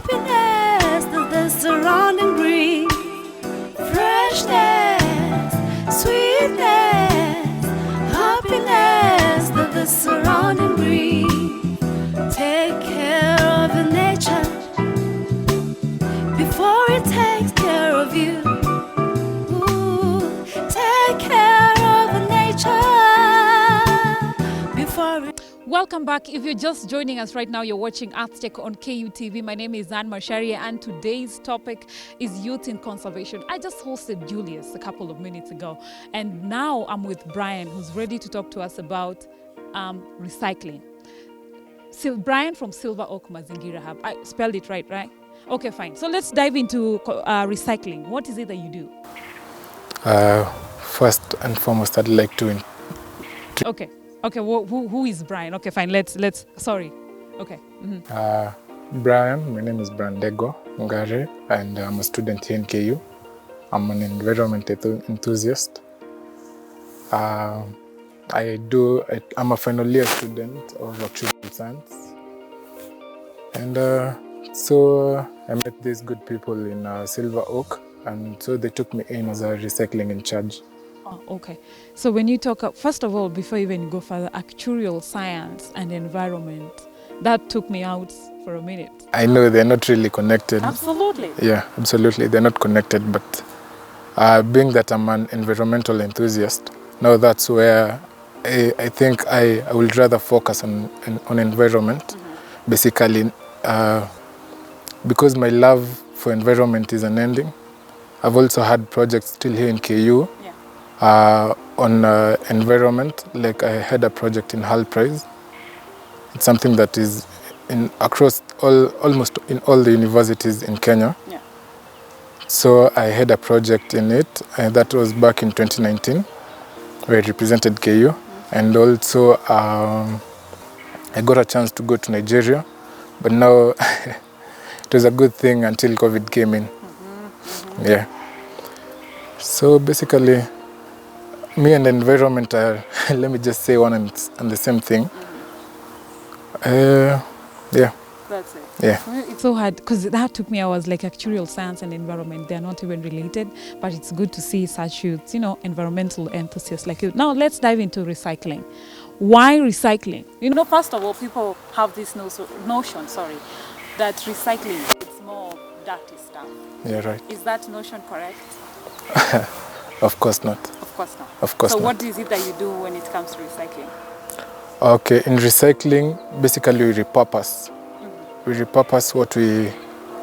happiness that the surrounding brings, freshness, sweetness, happiness that the surrounding brings. Take care of the nature before it takes care of you. Ooh, take care of the nature before it. Welcome back. If you're just joining us right now, you're watching Artstech on KUTV. My name is Anne Marsharia, and today's topic is youth in conservation. I just hosted Julius a couple of minutes ago, and now I'm with Brian, who's ready to talk to us about recycling. Brian from Silver Oak Mazingira Hub. I spelled it right? Okay, fine. So let's dive into recycling. What is it that you do? First and foremost, I'd like to... Okay. Who is Brian? Okay, fine. Let's. Sorry. Okay. Brian, my name is Brian Ndegwa Ngare, and I'm a student here in KU. I'm an environment enthusiast. I'm a final year student of actuarial science, and so I met these good people in Silver Oak, and so they took me in as a recycling in charge. Oh, okay. So when you talk, first of all, before even you go further, actuarial science and environment, that took me out for a minute. I know they're not really connected. Absolutely. Yeah, absolutely. They're not connected, but being that I'm an environmental enthusiast, now that's where I think I would rather focus on environment. Mm-hmm. Basically, because my love for environment is unending. I've also had projects still here in KU. On environment, like I had a project in Hull Prize. It's something that is across almost in all the universities in Kenya. Yeah. So I had a project in it, and that was back in 2019, where I represented KU. Mm-hmm. And also I got a chance to go to Nigeria, but now it was a good thing until COVID came in. Mm-hmm. Mm-hmm. Yeah. So basically, me and the environment are, let me just say, one and the same thing. Mm-hmm. Yeah. That's it. Yeah. It's so hard because that took me, I was like actuarial science and environment. They're not even related, but it's good to see such youths, environmental enthusiasts like you. Now let's dive into recycling. Why recycling? First of all, people have this notion, that recycling is more dirty stuff. Yeah, right. Is that notion correct? Of course not. Of course not. Of course not. So not. what is it that you do when it comes to recycling? Okay, in recycling, basically we repurpose. Mm-hmm. We repurpose what we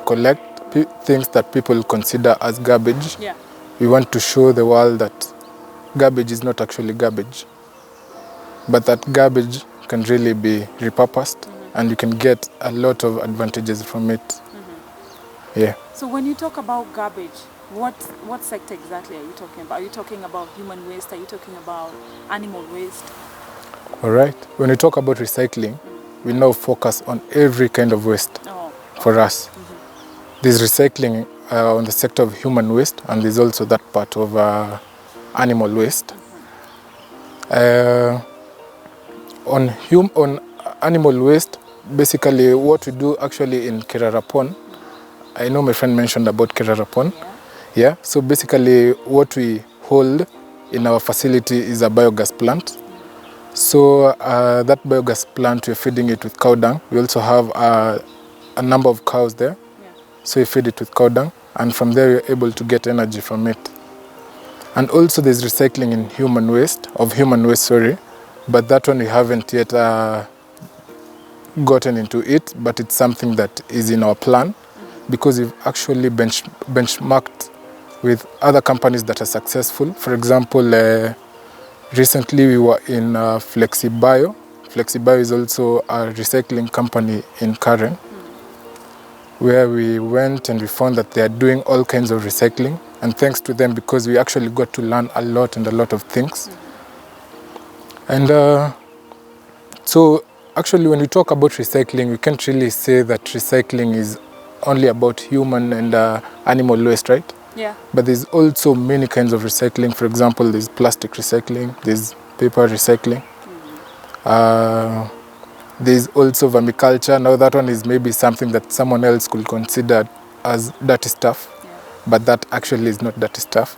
collect, things that people consider as garbage. Yeah. We want to show the world that garbage is not actually garbage, but that garbage can really be repurposed. Mm-hmm. And you can get a lot of advantages from it. Mm-hmm. Yeah. So when you talk about garbage, what sector exactly are you talking about? Are you talking about human waste? Are you talking about animal waste? All right. When we talk about recycling, we now focus on every kind of waste for us. Mm-hmm. There's recycling on the sector of human waste, and there's also that part of animal waste. Mm-hmm. On animal waste, basically what we do actually in Kirarapon, I know my friend mentioned about Kirarapon. Yeah, so basically what we hold in our facility is a biogas plant. So that biogas plant, we're feeding it with cow dung. We also have a number of cows there. Yeah. So we feed it with cow dung, and from there we're able to get energy from it. And also there's recycling in human waste, but that one we haven't yet gotten into it, but it's something that is in our plan, because we've actually benchmarked with other companies that are successful. For example, recently we were in FlexiBio. FlexiBio is also a recycling company in Karen, where we went and we found that they are doing all kinds of recycling. And thanks to them, because we actually got to learn a lot of things. And so actually when we talk about recycling, we can't really say that recycling is only about human and animal waste, right? Yeah. But there's also many kinds of recycling. For example, there's plastic recycling, there's paper recycling. There's also vermiculture. Now that one is maybe something that someone else could consider as dirty stuff, but that actually is not dirty stuff.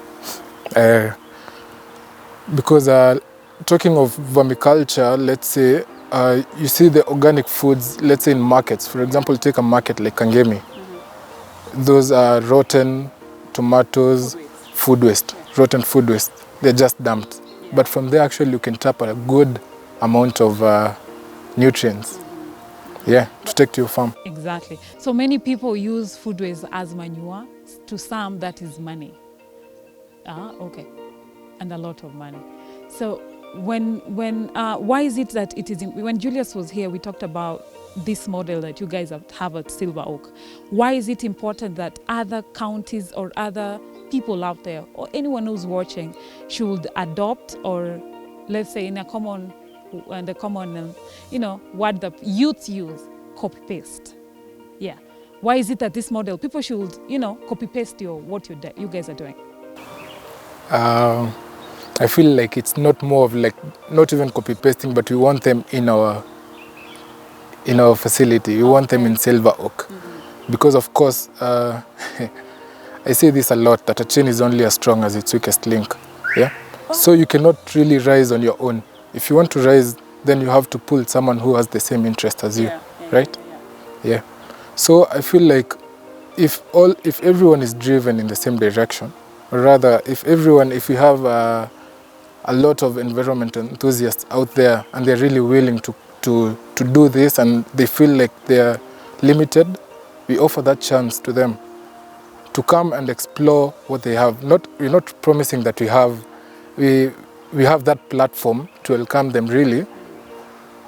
Because talking of vermiculture, let's say, you see the organic foods, let's say in markets. For example, take a market like Kangemi. Those are rotten tomatoes, food waste, rotten food waste. They're just dumped. But from there, actually, you can tap a good amount of nutrients, to take to your farm. Exactly. So many people use food waste as manure. To some, that is money. Okay. And a lot of money. So why is it that it is, when Julius was here, we talked about this model that you guys have at Silver Oak. Why is it important that other counties or other people out there or anyone who's watching should adopt, or let's say in a common word that youth use, copy paste? Yeah. Why is it that this model, people should, copy paste what you guys are doing? I feel like it's not more of like, not even copy pasting, but we want them in our facility. We want them in Silver Oak. Because of course, I say this a lot, that a chain is only as strong as its weakest link. Yeah. So you cannot really rise on your own. If you want to rise, then you have to pull someone who has the same interest as you, right? Yeah. So I feel like if everyone is driven in the same direction, or rather, if we have a lot of environment enthusiasts out there and they're really willing to do this and they feel like they're limited, we offer that chance to them to come and explore what they have. We're not promising that we have that platform to welcome them really,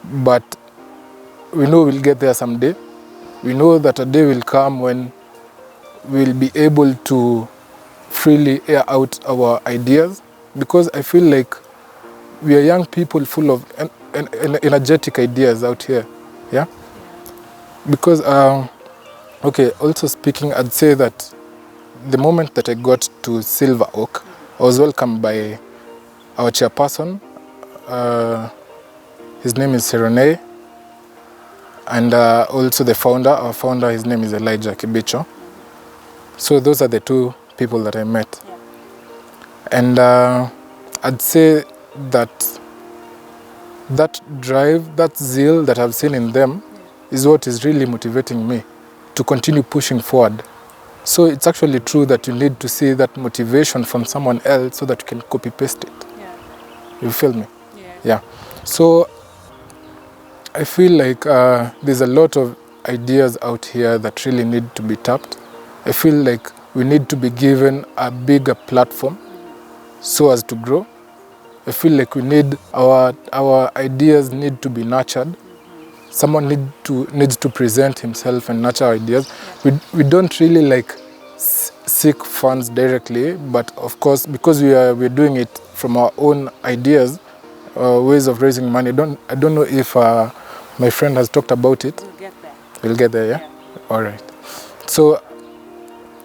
but we know we'll get there someday. We know that a day will come when we'll be able to freely air out our ideas, because I feel like we are young people full of energetic ideas out here. Yeah? Because, also speaking, I'd say that the moment that I got to Silver Oak, I was welcomed by our chairperson. His name is Serone. And also the founder, our founder, his name is Elijah Kibicho. So those are the two people that I met. And I'd say that drive, that zeal that I've seen in them is what is really motivating me to continue pushing forward. So it's actually true that you need to see that motivation from someone else so that you can copy paste it. You feel me? Yeah. So I feel like there's a lot of ideas out here that really need to be tapped. I feel like we need to be given a bigger platform so as to grow. I feel like our ideas need to be nurtured. Someone needs to present himself and nurture ideas. We don't really seek funds directly, but of course, because we're doing it from our own ideas, ways of raising money. I don't know if my friend has talked about it. We'll get there. We'll get there, yeah? All right. So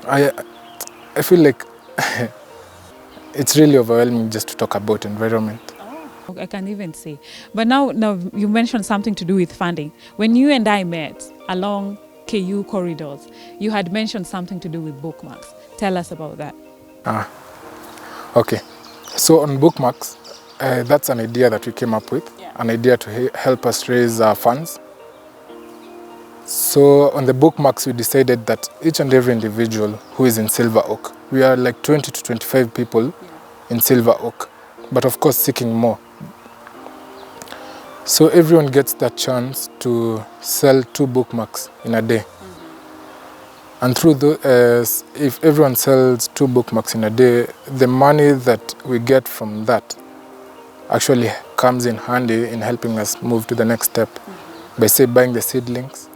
I feel like it's really overwhelming just to talk about environment. I can even say. But now you mentioned something to do with funding. When you and I met along KU corridors, you had mentioned something to do with Bookmarks. Tell us about that. Okay. So on Bookmarks, that's an idea that we came up with, an idea to help us raise funds. So on the Bookmarks, we decided that each and every individual who is in Silver Oak, we are like 20 to 25 people in Silver Oak, but of course seeking more. So everyone gets that chance to sell 2 bookmarks in a day. And through if everyone sells 2 bookmarks in a day, the money that we get from that actually comes in handy in helping us move to the next step by, say, buying the seedlings.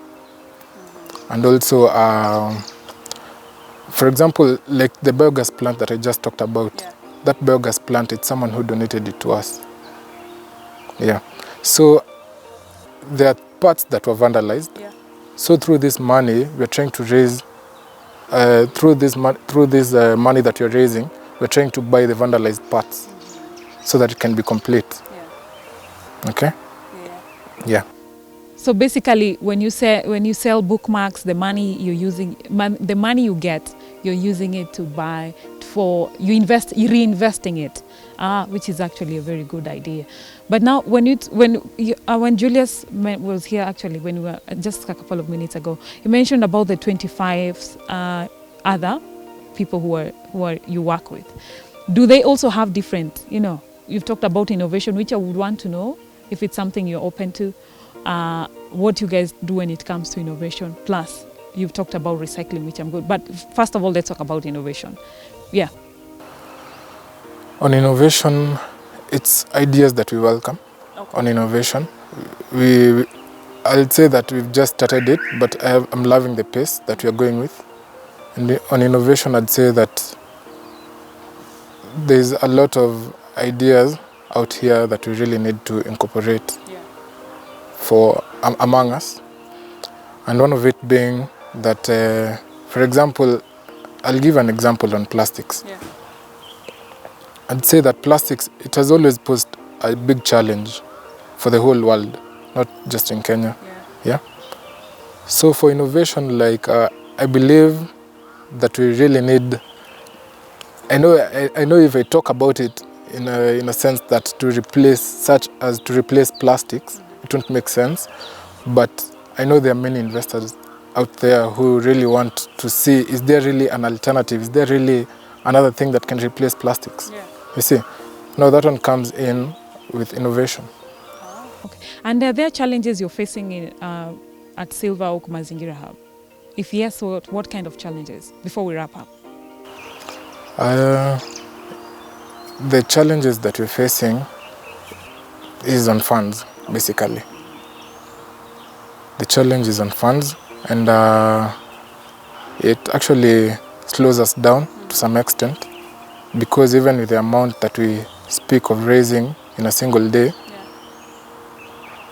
And also, for example, like the biogas plant that I just talked about, that biogas plant, it's someone who donated it to us. Yeah. So there are parts that were vandalized. So through this money, we're trying to raise, through this money that you're raising, we're trying to buy the vandalized parts so that it can be complete. Okay? Yeah. So basically, when you sell bookmarks, the money you're using, the money you get, you're using it to buy you're reinvesting it, which is actually a very good idea. But now, when Julius was here, actually, when we were just a couple of minutes ago, you mentioned about the 25 other people who are you work with. Do they also have different? You've talked about innovation, which I would want to know if it's something you're open to. What you guys do when it comes to innovation. Plus, you've talked about recycling, which I'm good. But first of all, let's talk about innovation. Yeah. On innovation, it's ideas that we welcome. Okay. On innovation, I'll say that we've just started it, but I'm loving the pace that we are going with. And on innovation, I'd say that there's a lot of ideas out here that we really need to incorporate among us. And one of it being that, for example, I'll give an example on plastics. Yeah. I'd say that plastics, it has always posed a big challenge for the whole world, not just in Kenya. Yeah. So for innovation, I believe that we really need. I know if I talk about it in a sense that to replace plastics, it won't make sense. But I know there are many investors out there who really want to see, is there really an alternative? Is there really another thing that can replace plastics? Yeah. You see, now that one comes in with innovation. Okay. And are there challenges you're facing at Silver Oak Mazingira Hub? If yes, what kind of challenges? Before we wrap up. The challenges that we're facing is on funds, basically. The challenge is on funds, and it actually slows us down to some extent, because even with the amount that we speak of raising in a single day,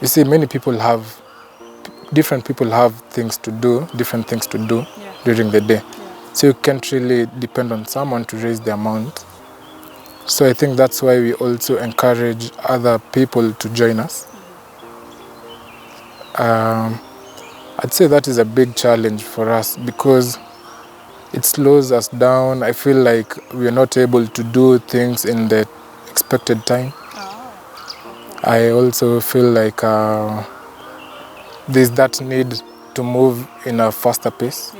you see, different people have different things to do during the day. So you can't really depend on someone to raise the amount. So I think that's why we also encourage other people to join us. I'd say that is a big challenge for us because it slows us down. I feel like we are not able to do things in the expected time. I also feel like there's that need to move in a faster pace.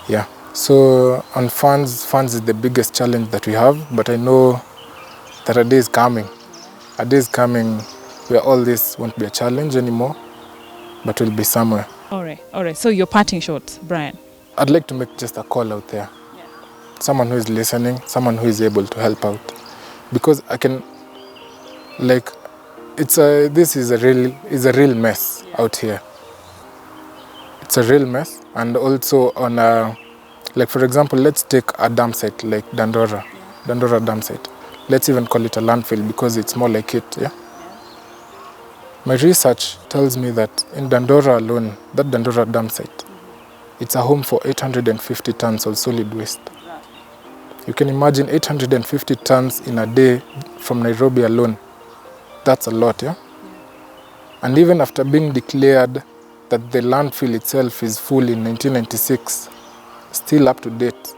Yeah. So on funds is the biggest challenge that we have, but I know that a day is coming. A day is coming where all this won't be a challenge anymore, but will be somewhere. All right. So you're parting short, Brian. I'd like to make just a call out there. Someone who is listening, someone who is able to help out. Because I can, this is a real mess out here. It's a real mess. And also on for example, let's take a dam site like Dandora dam site. Let's even call it a landfill because it's more like it, My research tells me that in Dandora alone, that Dandora dam site, it's a home for 850 tons of solid waste. You can imagine 850 tons in a day from Nairobi alone. That's a lot, And even after being declared that the landfill itself is full in 1996, still up to date,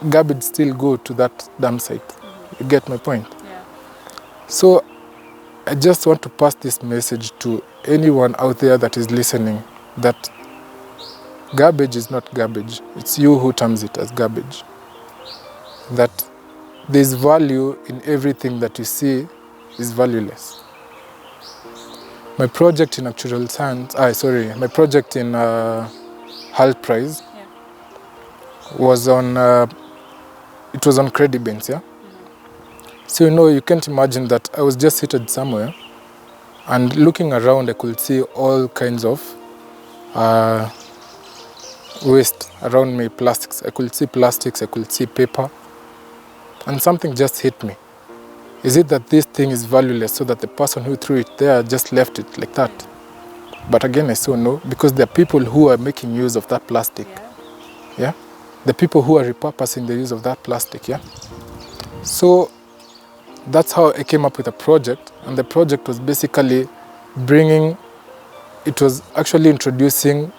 garbage still go to that dam site. You get my point? So I just want to pass this message to anyone out there that is listening, that garbage is not garbage. It's you who terms it as garbage. That there's value in everything that you see is valueless. My project in actuarial science, my project in Health Prize was on, it was on credit bins, So you can't imagine that I was just seated somewhere and looking around I could see all kinds of waste around me, plastics. I could see plastics, I could see paper, and something just hit me. Is it that this thing is valueless so that the person who threw it there just left it like that? But again, I saw no, because there are people who are making use of that plastic. The people who are repurposing the use of that plastic, So that's how I came up with a project, and the project was basically it was actually introducing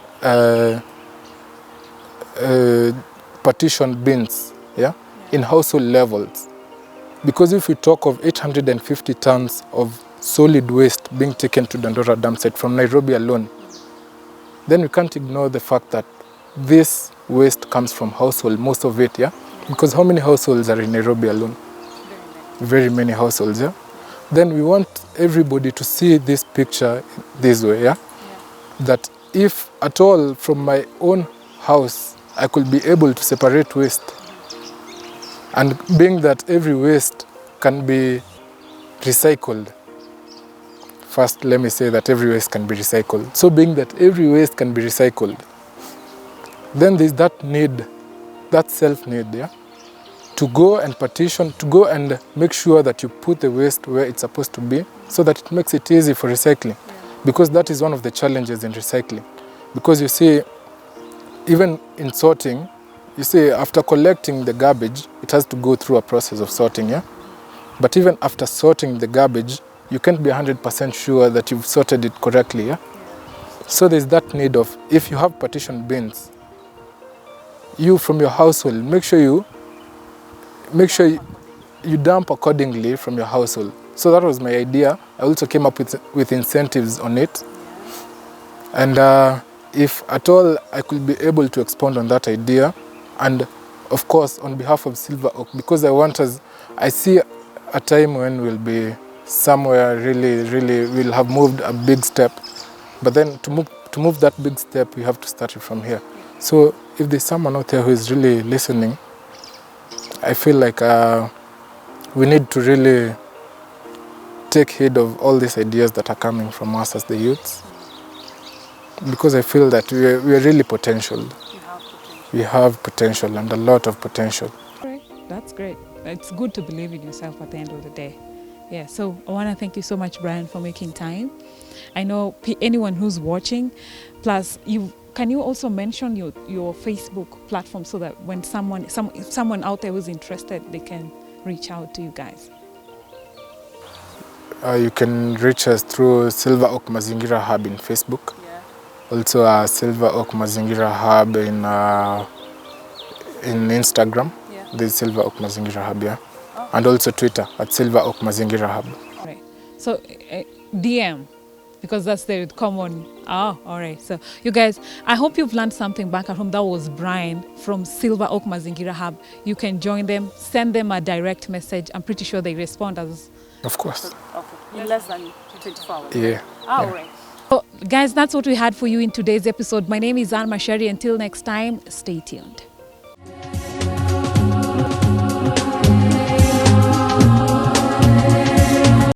partition bins, in household levels. Because if we talk of 850 tons of solid waste being taken to Dandora dam site from Nairobi alone, then we can't ignore the fact that this waste comes from household, most of it, Because how many households are in Nairobi alone? Very many households, Then we want everybody to see this picture this way, That if at all from my own house I could be able to separate waste, and being that every waste can be recycled. First, let me say that every waste can be recycled. So being that every waste can be recycled, then there's that need, that self-need, to go and partition, to go and make sure that you put the waste where it's supposed to be so that it makes it easy for recycling. Because that is one of the challenges in recycling. Because you see, even in sorting, you see, after collecting the garbage, it has to go through a process of sorting, But even after sorting the garbage, you can't be 100% sure that you've sorted it correctly, So there's that need of, if you have partition bins, you from your household, make sure you dump accordingly from your household. So that was my idea. I also came up with incentives on it. And if at all I could be able to expound on that idea, and of course on behalf of Silver Oak, because I see a time when we'll be somewhere really we'll have moved a big step. But then to move that big step, we have to start it from here. So if there's someone out there who is really listening, I feel like we need to really take heed of all these ideas that are coming from us as the youths, because I feel that we are really potential. We have potential, and a lot of potential. Right. That's great. It's good to believe in yourself at the end of the day. Yeah, so I want to thank you so much, Brian, for making time. I know anyone who's watching, plus can you also mention your Facebook platform so that when someone out there who's interested, they can reach out to you guys? You can reach us through Silver Oak Mazingira Hub in Facebook. Also Silver Oak Mazingira Hub in Instagram. There's Silver Oak Mazingira Hub, And also Twitter at Silver Oak Mazingira Hub. Right. So DM, because that's the common. Oh, all right. So you guys, I hope you've learned something back at home. That was Brian from Silver Oak Mazingira Hub. You can join them, send them a direct message. I'm pretty sure they respond as. Of course. Okay. In less than 24 hours. Yeah. All right. So, guys, that's what we had for you in today's episode. My name is Anne Mashari. Until next time, stay tuned.